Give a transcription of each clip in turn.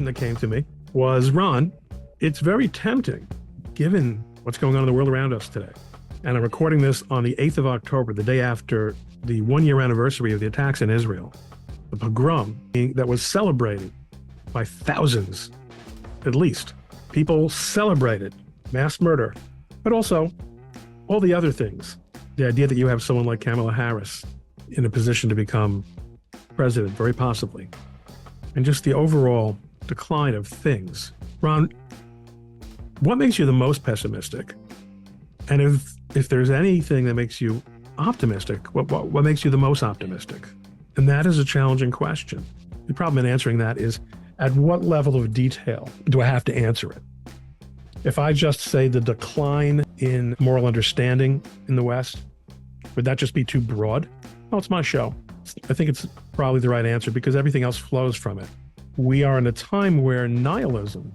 conclusion that came to me was, Ron, it's very tempting, given what's going on in the world around us today. And I'm recording this on the 8th of October, the day after the one-year anniversary of the attacks in Israel, the pogrom that was celebrated by thousands, at least. People celebrated mass murder, but also all the other things. The idea that you have someone like Kamala Harris in a position to become president, very possibly, and just the overall decline of things. Ron, what makes you the most pessimistic? And if there's anything that makes you optimistic, what makes you the most optimistic? And that is a challenging question. The problem in answering that is, at what level of detail do I have to answer it? If I just say the decline in moral understanding in the West, would that just be too broad? Well, it's my show. I think it's probably the right answer because everything else flows from it. We are in a time where nihilism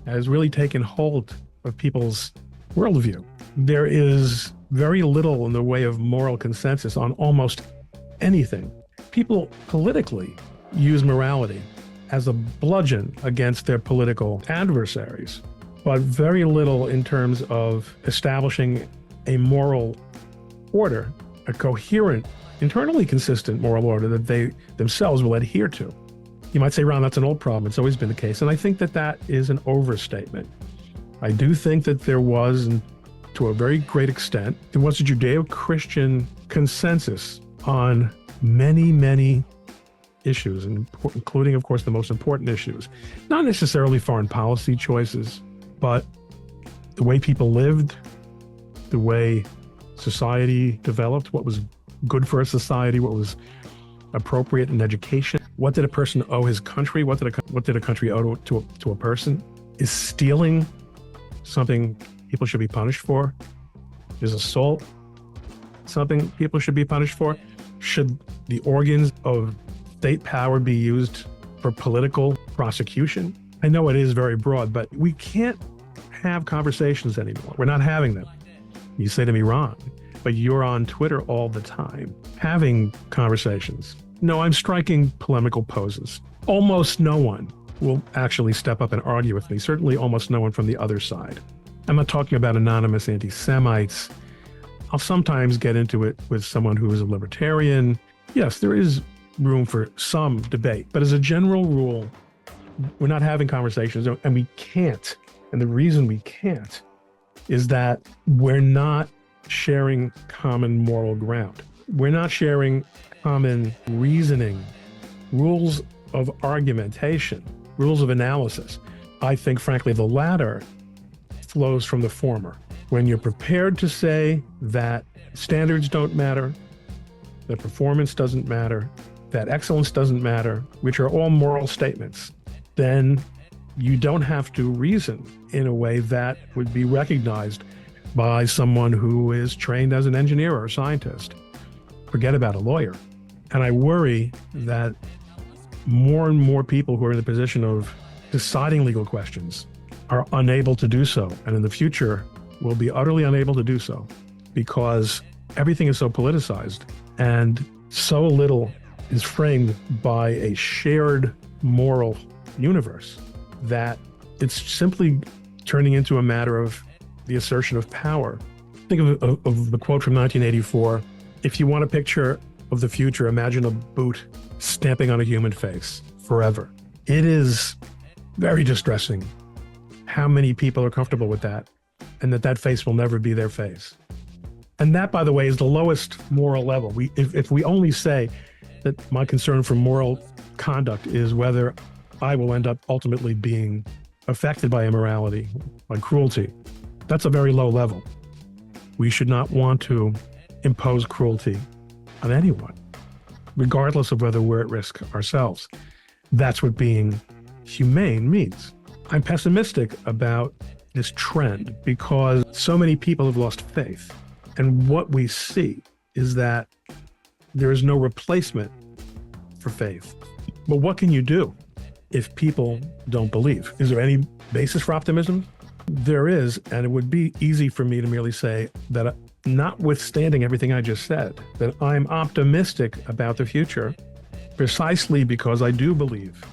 has really taken hold of people's worldview. There is very little in the way of moral consensus on almost anything. People politically use morality as a bludgeon against their political adversaries, but very little in terms of establishing a moral order, a coherent, internally consistent moral order that they themselves will adhere to. You might say, Ron, that's an old problem. It's always been the case. And I think that that is an overstatement. I do think that there was, and to a very great extent, there was a Judeo-Christian consensus on many, many issues, including, of course, the most important issues. Not necessarily foreign policy choices, but the way people lived, the way society developed, what was good for a society, what was appropriate in education. What did a person owe his country? What did a country owe to a person? Is stealing something people should be punished for? Is assault something people should be punished for? Should the organs of state power be used for political prosecution? I know it is very broad, but we can't have conversations anymore. We're not having them. You say to me, Ron, but you're on Twitter all the time having conversations. No, I'm striking polemical poses. Almost no one will actually step up and argue with me. Certainly almost no one from the other side. I'm not talking about anonymous anti-Semites. I'll sometimes get into it with someone who is a libertarian. Yes, there is room for some debate, but as a general rule, we're not having conversations, and we can't. And the reason we can't is that we're not sharing common moral ground. We're not sharing common reasoning, rules of argumentation, rules of analysis. I think, frankly, the latter flows from the former. When you're prepared to say that standards don't matter, that performance doesn't matter, that excellence doesn't matter, which are all moral statements, then you don't have to reason in a way that would be recognized by someone who is trained as an engineer or a scientist. Forget about a lawyer. And I worry that more and more people who are in the position of deciding legal questions are unable to do so, and in the future will be utterly unable to do so because everything is so politicized and so little is framed by a shared moral universe that it's simply turning into a matter of the assertion of power. Think of the quote from 1984, if you want a picture of the future, imagine a boot stamping on a human face forever. It is very distressing how many people are comfortable with that and that face will never be their face. And that, by the way, is the lowest moral level. If we only say that my concern for moral conduct is whether I will end up ultimately being affected by immorality, by cruelty, that's a very low level. We should not want to impose cruelty on anyone, regardless of whether we're at risk ourselves. That's what being humane means. I'm pessimistic about this trend because so many people have lost faith. And what we see is that there is no replacement for faith. But what can you do if people don't believe? Is there any basis for optimism? There is, and it would be easy for me to merely say that notwithstanding everything I just said, that I'm optimistic about the future precisely because I do believe